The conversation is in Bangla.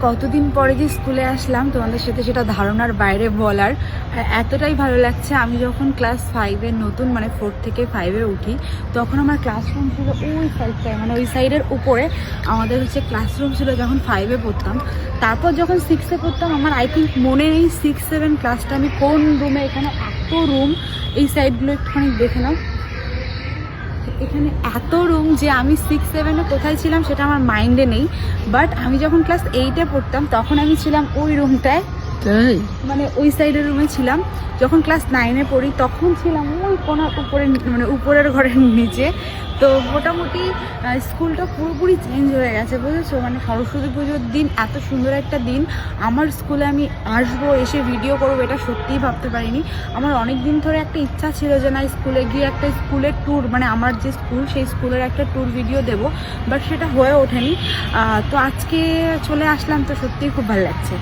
কতদিন পরে যে স্কুলে আসলাম তোমাদের সাথে সেটা ধারণার বাইরে বলার। এতটাই ভালো লাগছে। আমি যখন ক্লাস 5-এ নতুন মানে 4 থেকে 5-এ উঠি তখন আমার ক্লাসরুম ছিল ওই সাইডটায়, মানে ওই সাইডের উপরে আমাদের হচ্ছে ক্লাসরুম ছিল যখন 5-এ পড়তাম। তারপর যখন 6-এ পড়তাম আমার আই থিঙ্ক মনে নেই 6-7 ক্লাসটা আমি কোন রুমে, এখানে এত রুম, এই সাইডগুলো একটুখানি দেখে নাও, এখানে এত রুম যে আমি 6-7-এ কোথায় ছিলাম সেটা আমার মাইন্ডে নেই। বাট আমি যখন ক্লাস 8-এ পড়তাম তখন আমি ছিলাম ওই রুমটায়, মানে ওই সাইডের রুমে ছিলাম। যখন ক্লাস 9-এ পড়ি তখন ছিলাম ওই কোনার উপরে, মানে উপরের ঘরের নিচে। তো মোটামুটি স্কুলটা পুরোপুরি চেঞ্জ হয়ে গেছে, বুঝেছো? মানে সরস্বতী পুজোর দিন, এত সুন্দর একটা দিন আমার স্কুলে আমি আসবো, এসে ভিডিও করবো, এটা সত্যিই ভাবতে পারিনি। আমার অনেক দিন ধরে একটা ইচ্ছা ছিল যে না, স্কুলে গিয়ে একটা স্কুলের ট্যুর, মানে আমার যে স্কুল সেই স্কুলের একটা ট্যুর ভিডিও দেবো, বাট সেটা হয়ে ওঠেনি। তো আজকে চলে আসলাম, তো সত্যিই খুব ভালো লাগছে।